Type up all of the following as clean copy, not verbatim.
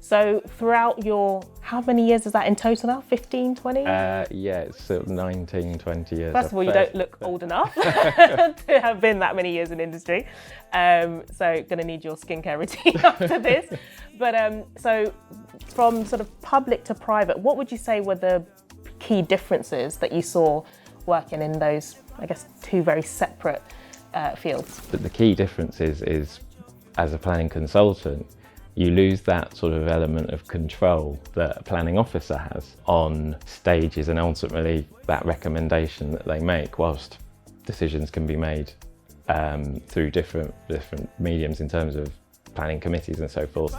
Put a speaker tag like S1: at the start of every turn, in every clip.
S1: So throughout your, how many years is that in total now? 15, 20?
S2: Yeah, it's sort of 19, 20 years.
S1: First of all, you don't look old enough to have been that many years in industry. So gonna need your skincare routine after this. But so from sort of public to private, what would you say were the key differences that you saw working in those, I guess, two very separate fields?
S2: But the key difference is as a planning consultant, you lose that sort of element of control that a planning officer has on stages and ultimately that recommendation that they make, whilst decisions can be made through different mediums in terms of planning committees and so forth.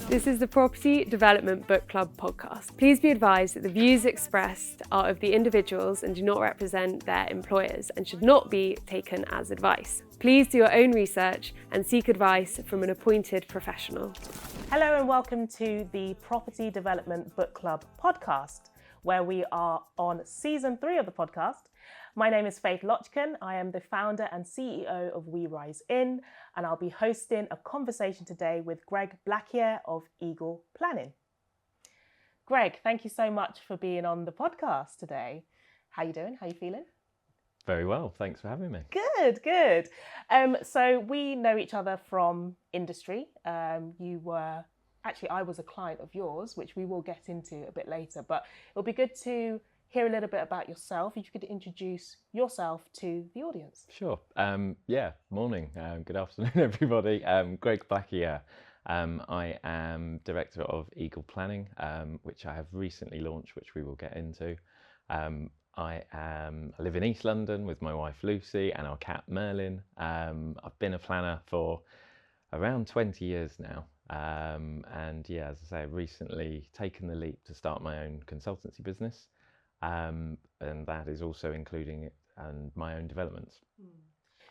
S3: This is the Property Development Book Club podcast. Please be advised that the views expressed are of the individuals and do not represent their employers and should not be taken as advice. Please do your own research and seek advice from an appointed professional.
S1: Hello and welcome to the Property Development Book Club podcast, where we are on season 3 of the podcast. My name is Faith Lochkin. I am the founder and CEO of We Rise In, and I'll be hosting a conversation today with Greg Blackier of Eagle Planning. Greg, thank you so much for being on the podcast today. How you doing? How you feeling?
S2: Very well, thanks for having me.
S1: Good. So we know each other from industry. I was a client of yours, which we will get into a bit later, but it'll be good to hear a little bit about yourself. If you could introduce yourself to the audience.
S2: Sure. Morning. Good afternoon, everybody. Greg Blackier. I am director of Eagle Planning, which I have recently launched, which we will get into. I live in East London with my wife Lucy and our cat Merlin. I've been a planner for around 20 years now. And yeah, as I say, I've recently taken the leap to start my own consultancy business. And that is also including my own developments.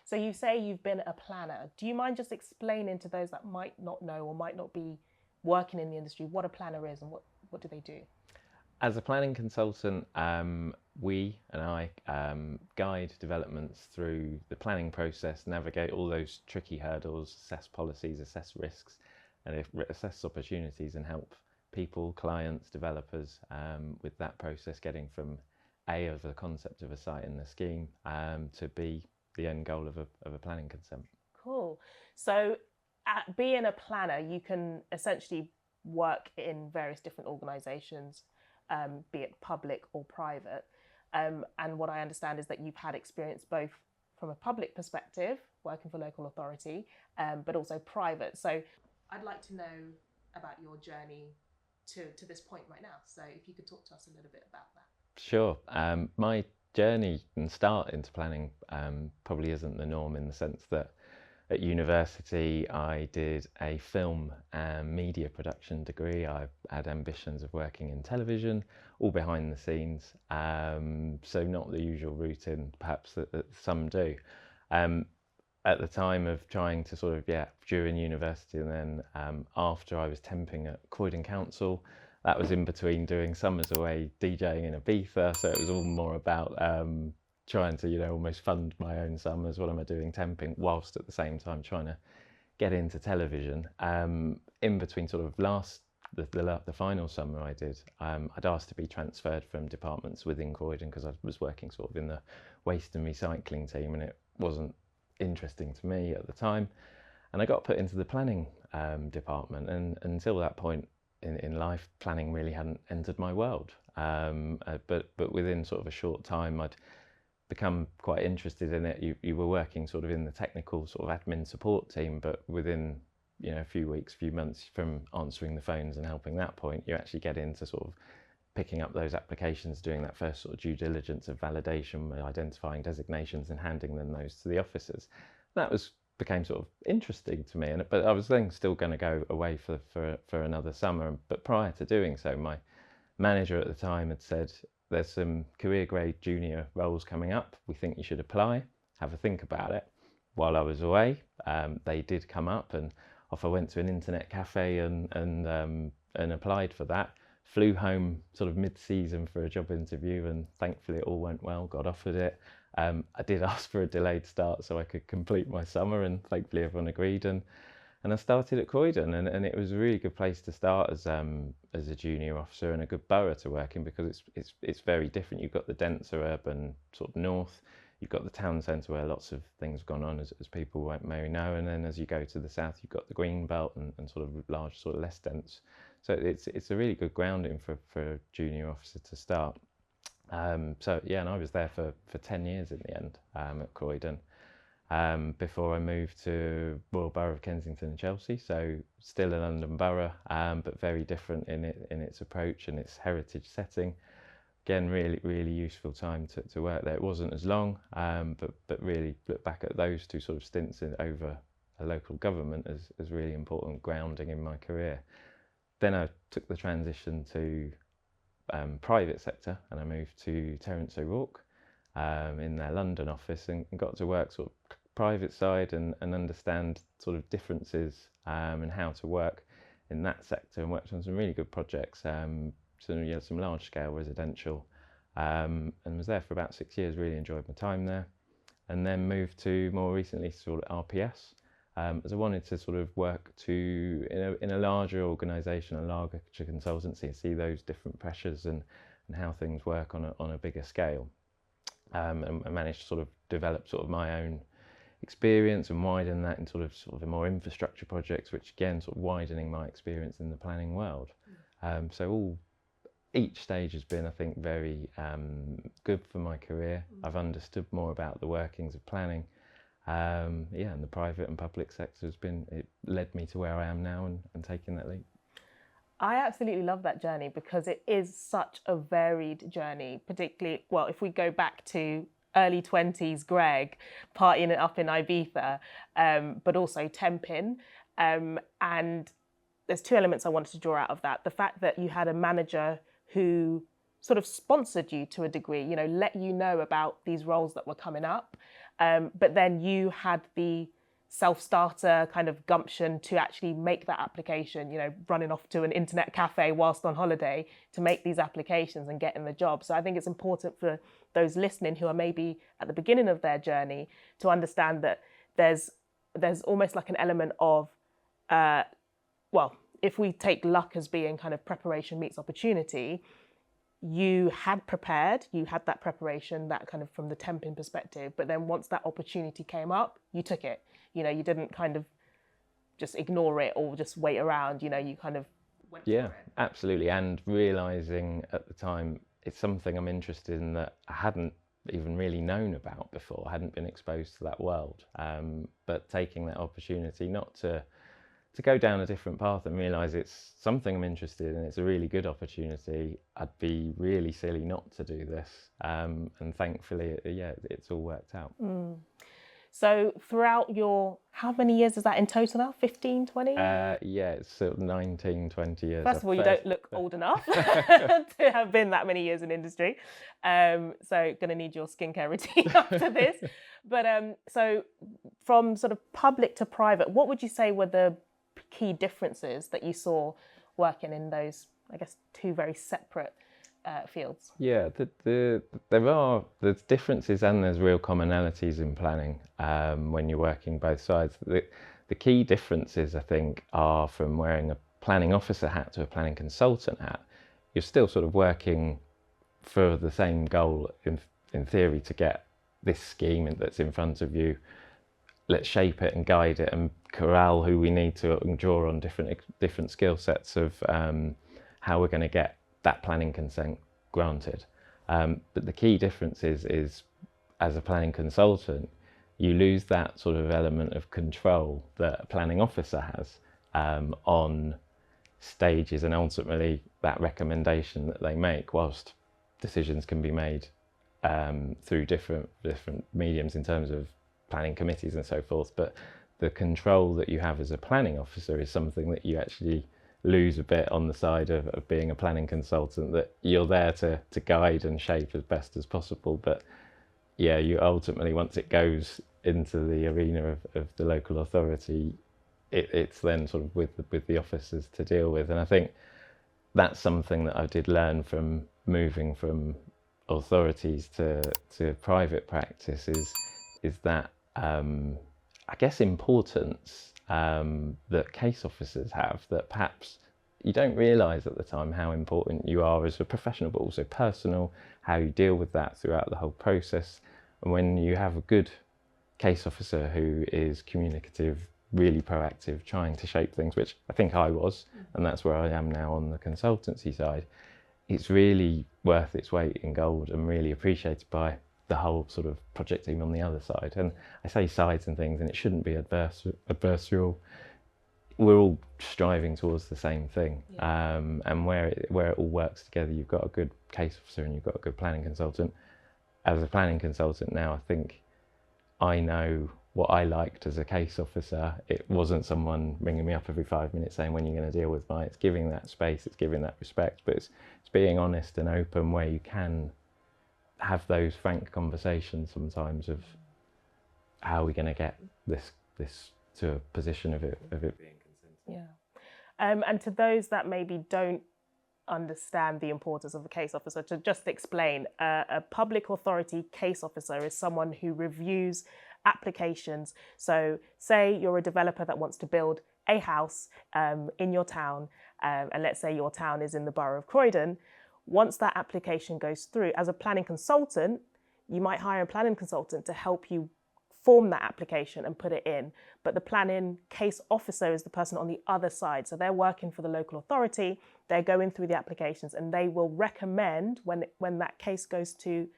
S1: So you say you've been a planner. Do you mind just explaining to those that might not know or might not be working in the industry what a planner is and what do they do?
S2: As a planning consultant, we and I guide developments through the planning process, navigate all those tricky hurdles, assess policies, assess risks, and assess opportunities and help people, clients, developers with that process, getting from A, of the concept of a site in the scheme to B, the end goal of a planning consent. Cool.
S1: So being a planner, you can essentially work in various different organisations, be it public or private. And what I understand is that you've had experience both from a public perspective, working for local authority, but also private. So I'd like to know about your journey to this point right now. So if you could talk to us a little bit about that.
S2: Sure. My journey and start into planning probably isn't the norm, in the sense that at university I did a film and media production degree. I had ambitions of working in television, all behind the scenes, so not the usual route in perhaps that some do. At the time of trying to sort of, during university and then after, I was temping at Croydon Council. That was in between doing summers away DJing in Ibiza, so it was all more about trying to, almost fund my own summers. What am I doing temping, whilst at the same time trying to get into television. In between sort of the final summer I did, I'd asked to be transferred from departments within Croydon because I was working sort of in the waste and recycling team, and it wasn't interesting to me at the time, and I got put into the planning department, and until that point in life, planning really hadn't entered my world, but within sort of a short time I'd become quite interested in it. You were working sort of in the technical sort of admin support team, but within a few weeks, few months from answering the phones and helping that point, you actually get into sort of picking up those applications, doing that first sort of due diligence of validation, identifying designations and handing them those to the officers. That became sort of interesting to me, but I was then still going to go away for another summer. But prior to doing so, my manager at the time had said, there's some career grade junior roles coming up, we think you should apply, have a think about it. While I was away, they did come up, and off I went to an internet cafe and applied for that. Flew home sort of mid-season for a job interview, and thankfully it all went well, got offered it. I did ask for a delayed start so I could complete my summer, and thankfully everyone agreed. And I started at Croydon, and it was a really good place to start as a junior officer, and a good borough to work in, because it's very different. You've got the denser urban sort of north, you've got the town centre where lots of things have gone on, as people may know, and then as you go to the south, you've got the green belt and sort of large, sort of less dense. So it's a really good grounding for a junior officer to start. So yeah, and I was there for 10 years in the end, at Croydon, before I moved to Royal Borough of Kensington and Chelsea. So still a London borough, but very different in its approach and its heritage setting. Again, really useful time to work there. It wasn't as long, but really look back at those two sort of stints over a local government as really important grounding in my career. Then I took the transition to private sector, and I moved to Terence O'Rourke in their London office, and got to work sort of private side and understand sort of differences and how to work in that sector, and worked on some really good projects, some large scale residential, and was there for about 6 years. Really enjoyed my time there, and then moved to more recently sort of RPS, as I wanted to sort of work in a larger organisation, a larger consultancy, and see those different pressures and how things work on a bigger scale. And I managed to sort of develop sort of my own experience and widen that in sort of the more infrastructure projects, which again sort of widening my experience in the planning world. So each stage has been, I think, very good for my career. I've understood more about the workings of planning. And the private and public sector it led me to where I am now and taking that leap.
S1: I absolutely love that journey, because it is such a varied journey, particularly, well, if we go back to early 20s Greg, partying it up in Ibiza, but also temping. And there's two elements I wanted to draw out of that. The fact that you had a manager who sort of sponsored you to a degree, let you know about these roles that were coming up. But then you had the self-starter kind of gumption to actually make that application, running off to an internet cafe whilst on holiday to make these applications and getting the job. So I think it's important for those listening who are maybe at the beginning of their journey to understand that there's almost like an element of, if we take luck as being kind of preparation meets opportunity, you had that preparation, that kind of from the temping perspective, but then once that opportunity came up, you took it. You didn't kind of just ignore it or just wait around, you kind of went for it.
S2: Absolutely. And realising at the time it's something I'm interested in that I hadn't even really known about before. I hadn't been exposed to that world, but taking that opportunity not to go down a different path and realise it's something I'm interested in, it's a really good opportunity. I'd be really silly not to do this. And thankfully, it's all worked out.
S1: So throughout how many years is that in total now? 15, 20?
S2: It's sort of 19, 20 years.
S1: First of all, you don't look old enough to have been that many years in industry. So going to need your skincare routine after this. But so from sort of public to private, what would you say were the key differences that you saw working in those, I guess, two very separate fields? Yeah,
S2: there are differences and there's real commonalities in planning when you're working both sides. The key differences, I think, are from wearing a planning officer hat to a planning consultant hat. You're still sort of working for the same goal in theory, to get this scheme that's in front of you. Let's shape it and guide it and corral who we need to, and draw on different skill sets of how we're going to get that planning consent granted. But the key difference is as a planning consultant, you lose that sort of element of control that a planning officer has on stages, and ultimately that recommendation that they make, whilst decisions can be made through different mediums in terms of planning committees and so forth, but the control that you have as a planning officer is something that you actually lose a bit on the side of being a planning consultant, that you're there to guide and shape as best as possible. But you ultimately, once it goes into the arena of the local authority, it's then sort of with the officers to deal with. And I think that's something that I did learn from moving from authorities to private practice is that I guess importance that case officers have, that perhaps you don't realise at the time how important you are as a professional, but also personal, how you deal with that throughout the whole process. And when you have a good case officer who is communicative, really proactive, trying to shape things, which I think I was, and that's where I am now on the consultancy side, it's really worth its weight in gold and really appreciated by the whole sort of project team on the other side. And I say sides and things, and it shouldn't be adversarial. We're all striving towards the same thing. Yeah. And where it all works together, you've got a good case officer and you've got a good planning consultant. As a planning consultant now, I think I know what I liked as a case officer. It wasn't someone ringing me up every 5 minutes saying when you're going to deal with my. It's giving that space, it's giving that respect, but it's being honest and open where you can have those frank conversations sometimes of how are we going to get this to a position of it being consensual.
S1: Yeah. And to those that maybe don't understand the importance of a case officer, to just explain, a public authority case officer is someone who reviews applications. So say you're a developer that wants to build a house in your town, and let's say your town is in the borough of Croydon. Once that application goes through, as a planning consultant, you might hire a planning consultant to help you form that application and put it in. But the planning case officer is the person on the other side. So they're working for the local authority, they're going through the applications, and they will recommend, when that case goes to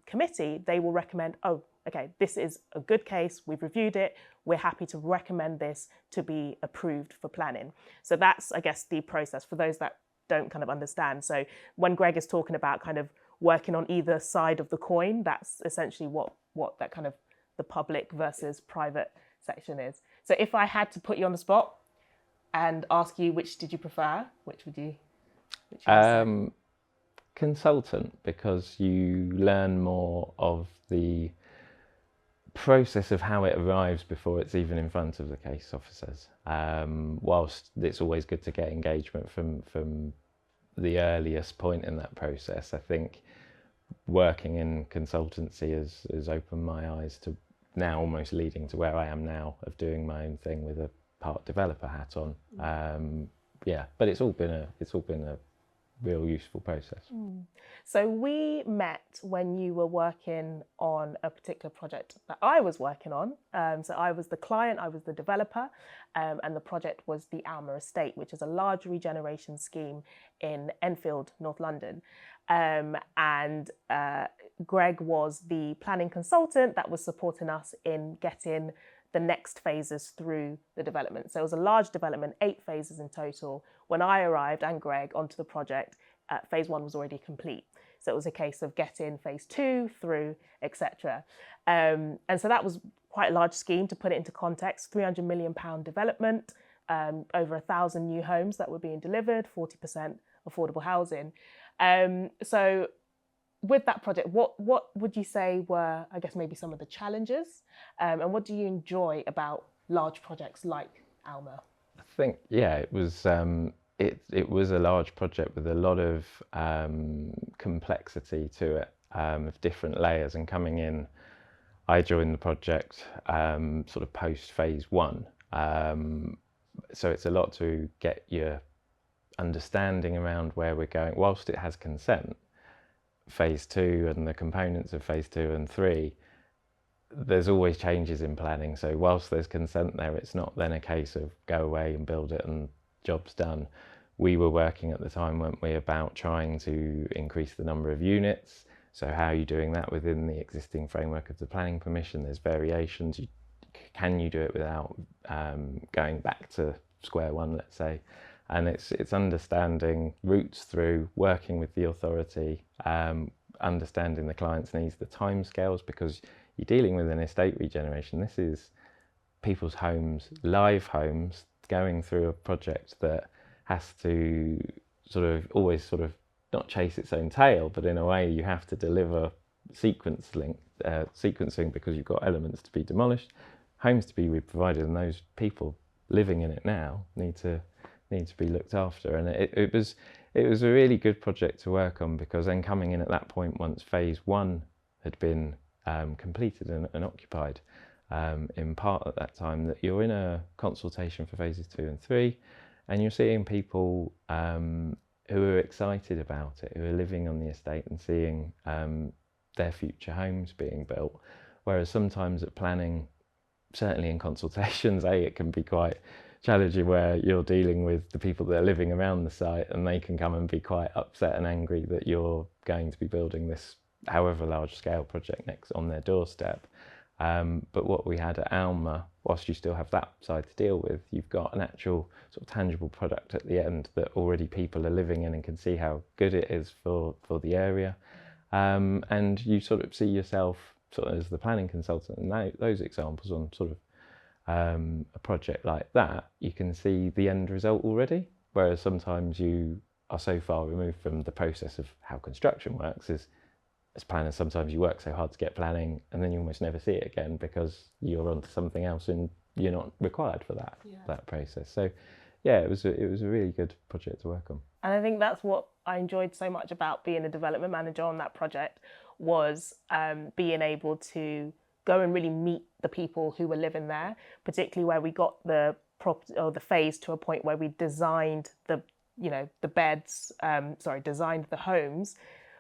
S1: committee, they will recommend, oh, okay, this is a good case, we've reviewed it, we're happy to recommend this to be approved for planning. So that's, I guess, the process for those that don't kind of understand. So when Greg is talking about kind of working on either side of the coin, that's essentially what that kind of the public versus private section is. So if I had to put you on the spot and ask you which did you prefer, which would you say?
S2: Consultant, because you learn more of the process of how it arrives before it's even in front of the case officers. Whilst it's always good to get engagement from the earliest point in that process, I think working in consultancy has opened my eyes to now almost leading to where I am now, of doing my own thing with a part developer hat on. But it's all been a real useful process.
S1: So we met when you were working on a particular project that I was working on. So I was the client, I was the developer, and the project was the Alma Estate, which is a large regeneration scheme in Enfield, North London. And Greg was the planning consultant that was supporting us in getting the next phases through the development. So it was a large development, 8 phases in total. When I arrived, and Greg, onto the project, phase 1 was already complete. So it was a case of getting phase 2 through, etc. And so that was quite a large scheme. To put it into context, £300 million development, over 1,000 new homes that were being delivered, 40% affordable housing. So with that project, what would you say were, I guess, maybe some of the challenges? And what do you enjoy about large projects like Alma?
S2: I think, it was it was a large project with a lot of complexity to it, of different layers. And coming in, I joined the project sort of post phase 1. So it's a lot to get your understanding around where we're going. Whilst it has consent, phase 2 and the components of phase 2 and 3, there's always changes in planning. So whilst there's consent there, it's not then a case of go away and build it and job's done. We were working at the time, weren't we, about trying to increase the number of units. So how are you doing that within the existing framework of the planning permission? There's variations. Can you do it without going back to square one, let's say? And it's understanding routes through, working with the authority, understanding the client's needs, the timescales, because you're dealing with an estate regeneration. This is people's homes, live homes, going through a project that has to always not chase its own tail, but in a way you have to deliver sequencing because you've got elements to be demolished, homes to be re-provided, and those people living in it now need to be looked after. And it was it was a really good project to work on, because then coming in at that point, once phase 1 had been completed and occupied, in part at that time, that you're in a consultation for phases 2 and 3, and you're seeing people who are excited about it, who are living on the estate and seeing their future homes being built. Whereas sometimes at planning, certainly in consultations, it can be quite challenging, where you're dealing with the people that are living around the site, and they can come and be quite upset and angry that you're going to be building this however large scale project next on their doorstep. But what we had at Alma, whilst you still have that side to deal with, you've got an actual sort of tangible product at the end that already people are living in and can see how good it is for the area. And you sort of see yourself sort of as the planning consultant, and those examples on sort of a project like that, you can see the end result already. Whereas sometimes you are so far removed from the process of how construction works, as planners, sometimes you work so hard to get planning and then you almost never see it again because you're onto something else and you're not required for that process. So yeah, it was a really good project to work on.
S1: And I think that's what I enjoyed so much about being a development manager on that project, was being able to go and really meet the people who were living there, particularly where we got the phase to a point where we designed designed the homes.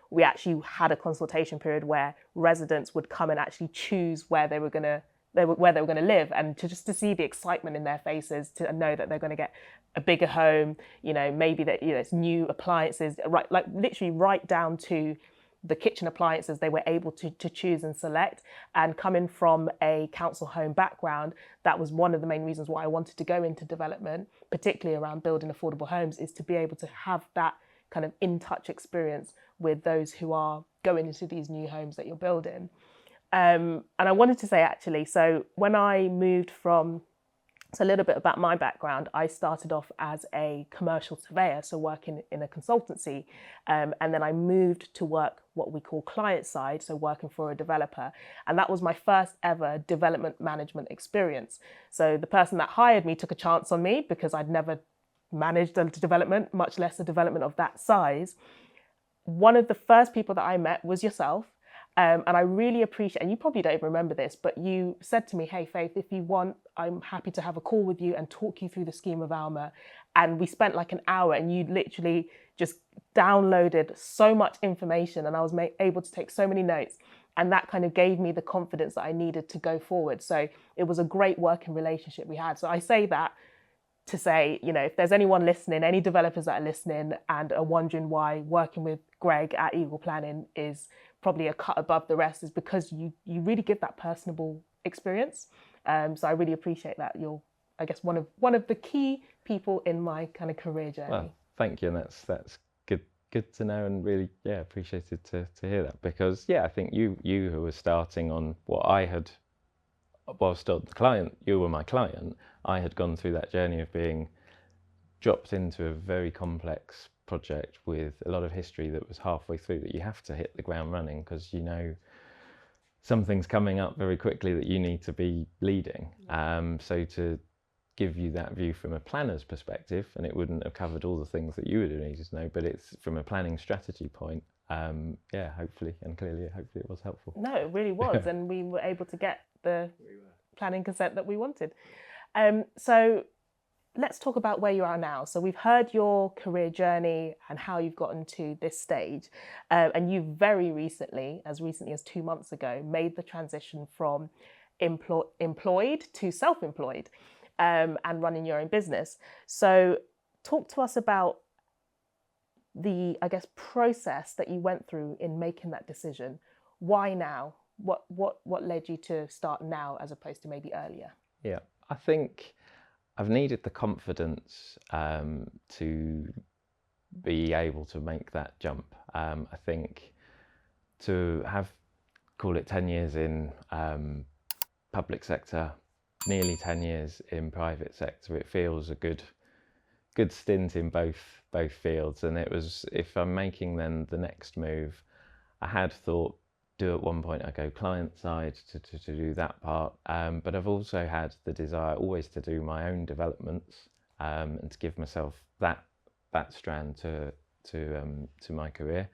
S1: We actually had a consultation period where residents would come and actually choose where they were going to live, and to see the excitement in their faces, to know that they're going to get a bigger home, maybe that it's new appliances, right, like literally right down to the kitchen appliances they were able to choose and select. And coming from a council home background, that was one of the main reasons why I wanted to go into development, particularly around building affordable homes, is to be able to have that kind of in-touch experience with those who are going into these new homes that you're building. And I wanted to say, actually, so when I moved so a little bit about my background, I started off as a commercial surveyor, so working in a consultancy, and then I moved to work what we call client side, so working for a developer. And that was my first ever development management experience. So the person that hired me took a chance on me because I'd never managed a development, much less a development of that size. One of the first people that I met was yourself. And I really appreciate, and you probably don't even remember this, but you said to me, hey, Faith, if you want, I'm happy to have a call with you and talk you through the scheme of Alma. And we spent like an hour, and you literally just downloaded so much information, and I was able to take so many notes. And that kind of gave me the confidence that I needed to go forward. So it was a great working relationship we had. So I say that to say, if there's anyone listening, any developers that are listening and are wondering why working with Greg at Eagle Planning is probably a cut above the rest, is because you really give that personable experience. So I really appreciate that. You're, I guess, one of the key people in my kind of career journey.
S2: Well, thank you, and that's good to know, and really appreciated to hear that, because I think you who were starting on what I had, whilst the client, you were my client, I had gone through that journey of being dropped into a very complex project with a lot of history that was halfway through, that you have to hit the ground running because something's coming up very quickly that you need to be leading. So to give you that view from a planner's perspective, and it wouldn't have covered all the things that you would have needed to know, but it's from a planning strategy point, hopefully it was helpful.
S1: No, it really was. And we were able to get the planning consent that we wanted. So let's talk about where you are now. So we've heard your career journey and how you've gotten to this stage. And you very recently, as 2 months ago, made the transition from employed to self-employed, and running your own business. So talk to us about the, I guess, process that you went through in making that decision. Why now? What led you to start now as opposed to maybe earlier?
S2: Yeah, I think I've needed the confidence to be able to make that jump. I think to have, call it 10 years in public sector, nearly 10 years in private sector, it feels a good stint in both fields. And it was, if I'm making then the next move, I had thought, at one point I go client side to do that part, but I've also had the desire always to do my own developments, and to give myself that strand to to my career,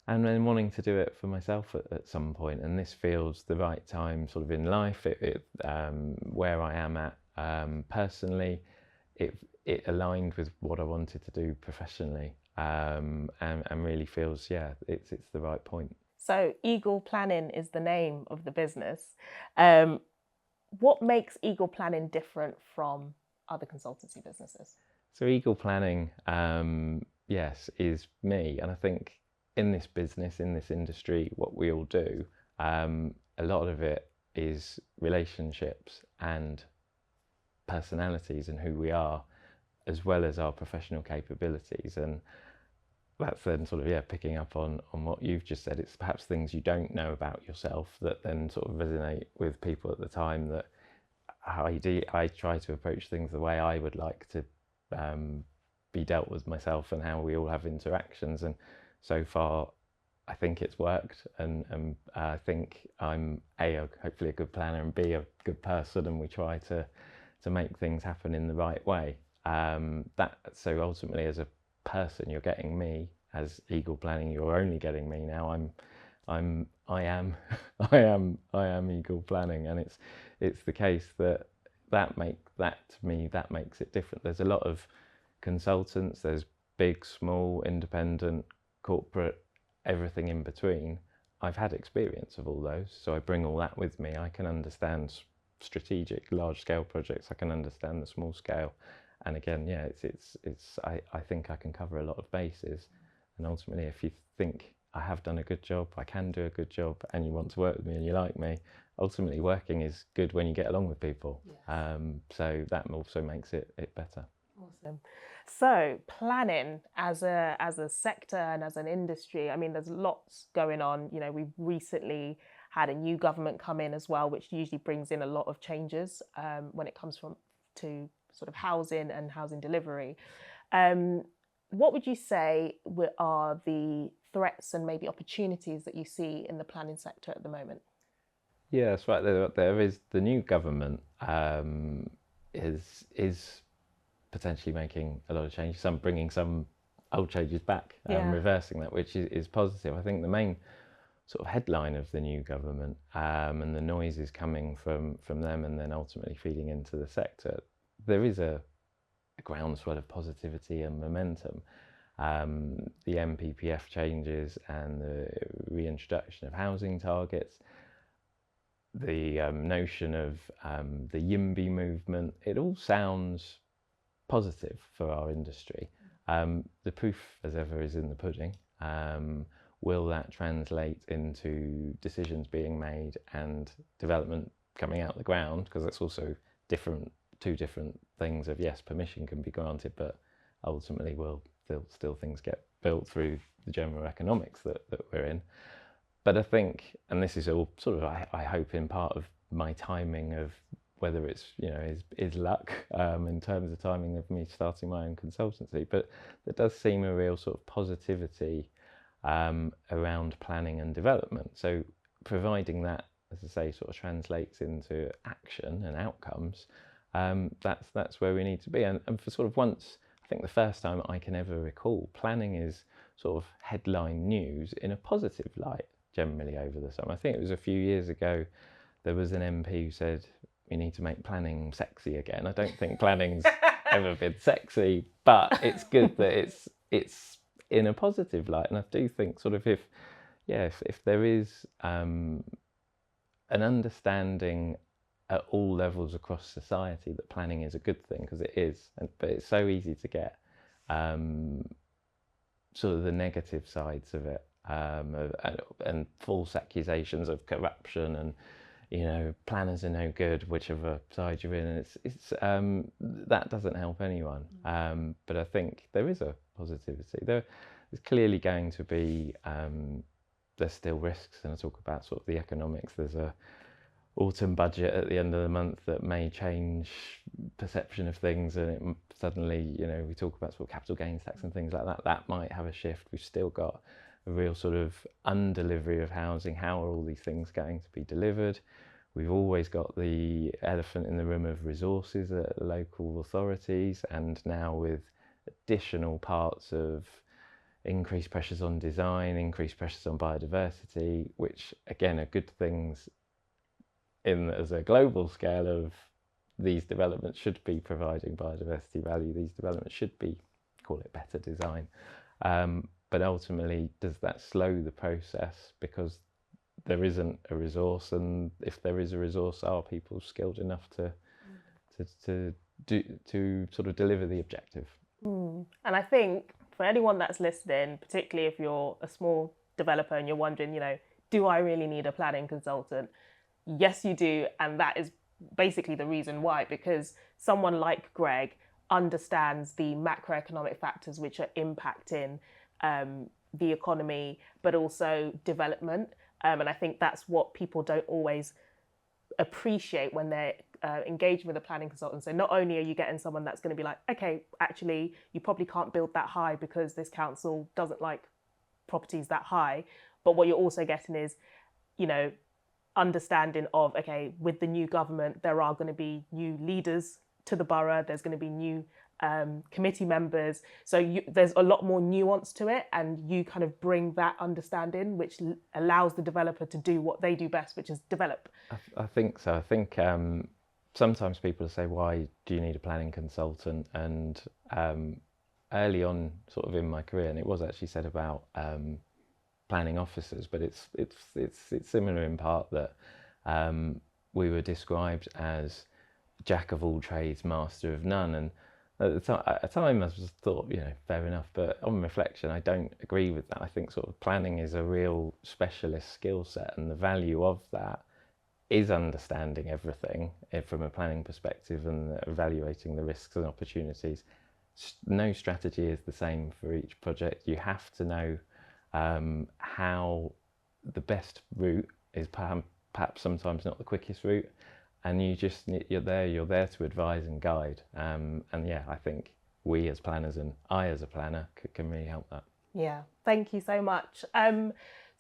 S2: and then wanting to do it for myself at some point. And this feels the right time sort of in life, where I am at personally. It aligned with what I wanted to do professionally, and really feels, yeah, it's the right point.
S1: So Eagle Planning is the name of the business. What makes Eagle Planning different from other consultancy businesses?
S2: So Eagle Planning, yes, is me. And I think in this business, in this industry, what we all do, a lot of it is relationships and personalities and who we are, as well as our professional capabilities. And that's then sort of, yeah, picking up on what you've just said. It's perhaps things you don't know about yourself that then sort of resonate with people at the time, that I try to approach things the way I would like to be dealt with myself, and how we all have interactions. And so far, I think it's worked, and I think I'm hopefully a good planner, and B, a good person, and we try to make things happen in the right way. So ultimately, as a person, you're getting me. As Eagle Planning, you're only getting me now. I am Eagle Planning, and it's the case that makes it different. There's a lot of consultants. There's big, small, independent, corporate, everything in between. I've had experience of all those, so I bring all that with me. I can understand strategic, large-scale projects. I can understand the small scale, and again, yeah, I think I can cover a lot of bases. And ultimately, if you think I have done a good job, I can do a good job, and you want to work with me and you like me, ultimately working is good when you get along with people. Yes. So that also makes it better.
S1: Awesome. So planning as a sector and as an industry, I mean, there's lots going on. You know, we've recently had a new government come in as well, which usually brings in a lot of changes when it comes to sort of housing and housing delivery. What would you say are the threats and maybe opportunities that you see in the planning sector at the moment?
S2: Yeah, that's right. There is the new government is potentially making a lot of changes. Some bringing some old changes back, reversing that, which is positive. I think the main sort of headline of the new government and the noise is coming from them, and then ultimately feeding into the sector. There is a groundswell of positivity and momentum. The MPPF changes and the reintroduction of housing targets, the notion of the YIMBY movement, it all sounds positive for our industry. The proof, as ever, is in the pudding. Will that translate into decisions being made and development coming out the ground? Because that's also two different things of, yes, permission can be granted, but ultimately will still things get built through the general economics that we're in. But I think, and this is all sort of, I hope, in part of my timing of whether it's, you know, is luck in terms of timing of me starting my own consultancy, but there does seem a real sort of positivity around planning and development. So providing that, as I say, sort of translates into action and outcomes, that's where we need to be. And for sort of once, I think the first time I can ever recall, planning is sort of headline news in a positive light generally over the summer. I think it was a few years ago, there was an MP who said, we need to make planning sexy again. I don't think planning's ever been sexy, but it's good that it's in a positive light. And I do think sort of if there is an understanding at all levels across society that planning is a good thing, because it is, but it's so easy to get sort of the negative sides of it, and false accusations of corruption and, you know, planners are no good, whichever side you're in, and it's that doesn't help anyone. But I think there is a positivity. There's clearly going to be there's still risks, and I talk about sort of the economics. There's a autumn budget at the end of the month that may change perception of things, and it suddenly, you know, we talk about sort of capital gains tax and things like that. That might have a shift. We've still got a real sort of undelivery of housing. How are all these things going to be delivered? We've always got the elephant in the room of resources at local authorities, and now with additional parts of increased pressures on design, increased pressures on biodiversity, which again are good things as a global scale of these developments should be providing biodiversity value. These developments should be, call it better design. But ultimately, does that slow the process because there isn't a resource? And if there is a resource, are people skilled enough to sort of deliver the objective?
S1: And I think for anyone that's listening, particularly if you're a small developer and you're wondering, do I really need a planning consultant? Yes, you do. And that is basically the reason why, because someone like Greg understands the macroeconomic factors which are impacting the economy, but also development. And I think that's what people don't always appreciate when they're engaging with a planning consultant. So not only are you getting someone that's going to be like, okay, actually, you probably can't build that high because this council doesn't like properties that high, but what you're also getting is, understanding of, okay, with the new government, there are going to be new leaders to the borough, there's going to be new committee members. So there's a lot more nuance to it, and you kind of bring that understanding, which allows the developer to do what they do best, which is develop.
S2: I think so. I think sometimes people say, why do you need a planning consultant? And early on, sort of in my career, and it was actually said about planning officers, but it's similar in part that we were described as jack of all trades, master of none. And at the time I just thought, fair enough, but on reflection, I don't agree with that. I think sort of planning is a real specialist skill set, and the value of that is understanding everything from a planning perspective and evaluating the risks and opportunities. No strategy is the same for each project. You have to know how the best route is, perhaps sometimes not the quickest route, and you're there to advise and guide. And yeah, I think we as planners and I as a planner can really help that.
S1: Yeah, thank you so much.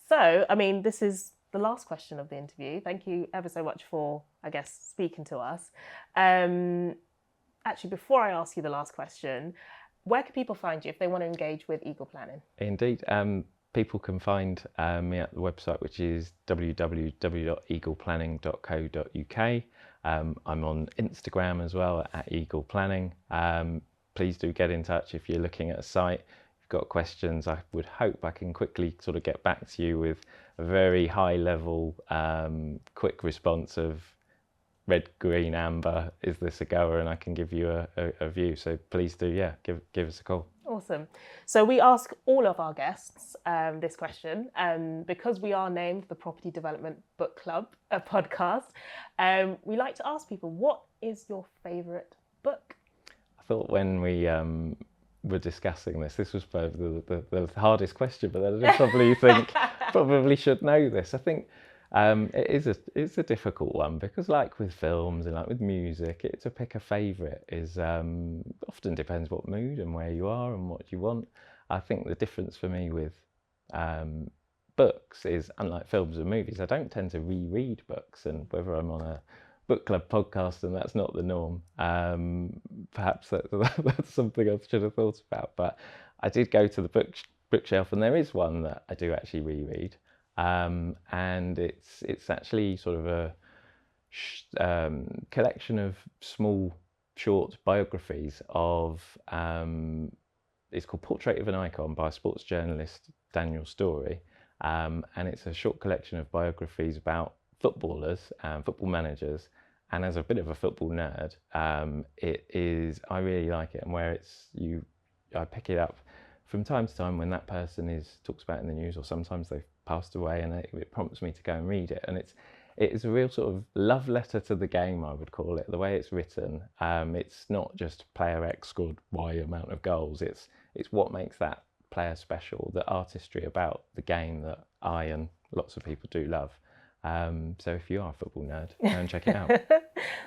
S1: So, this is the last question of the interview. Thank you ever so much for, speaking to us. Actually, before I ask you the last question, where can people find you if they want to engage with Eagle Planning?
S2: Indeed. People can find me at the website, which is www.eagleplanning.co.uk. I'm on Instagram as well at Eagle Planning. Please do get in touch if you're looking at a site. If you've got questions, I would hope I can quickly sort of get back to you with a very high level, quick response of red, green, amber, is this a goer? And I can give you a view. So please do, give us a call.
S1: Awesome. So we ask all of our guests this question, because we are named the Property Development Book Club, a podcast. We like to ask people, what is your favourite book?
S2: I thought when we were discussing this was probably the hardest question, but then I probably think probably should know this. I think it's a difficult one, because like with films and like with music, to pick a favourite is often depends what mood and where you are and what you want. I think the difference for me with books is, unlike films and movies, I don't tend to reread books, and whether I'm on a book club podcast and that's not the norm, perhaps that's something I should have thought about. But I did go to the bookshelf, and there is one that I do actually reread. And it's actually sort of a collection of small, short biographies of, it's called Portrait of an Icon by sports journalist Daniel Storey. And it's a short collection of biographies about footballers and football managers. And as a bit of a football nerd, I really like it. And I pick it up from time to time when that person is talks about in the news, or sometimes they've passed away, and it prompts me to go and read it. And it is a real sort of love letter to the game, I would call it, the way it's written. It's not just player X scored Y amount of goals. It's what makes that player special, the artistry about the game that I and lots of people do love. So if you are a football nerd, go and check it out.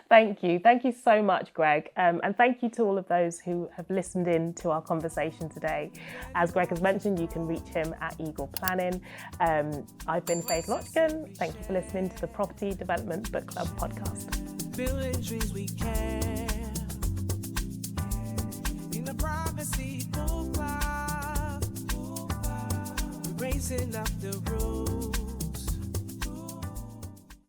S1: Thank you so much, Greg, and thank you to all of those who have listened in to our conversation today. As Greg has mentioned, you can reach him at Eagle Planning. I've been Faith Lochkin. Thank you for listening to the Property Development Book Club podcast.
S4: Building dreams we can in the privacy book club. blazing up the road.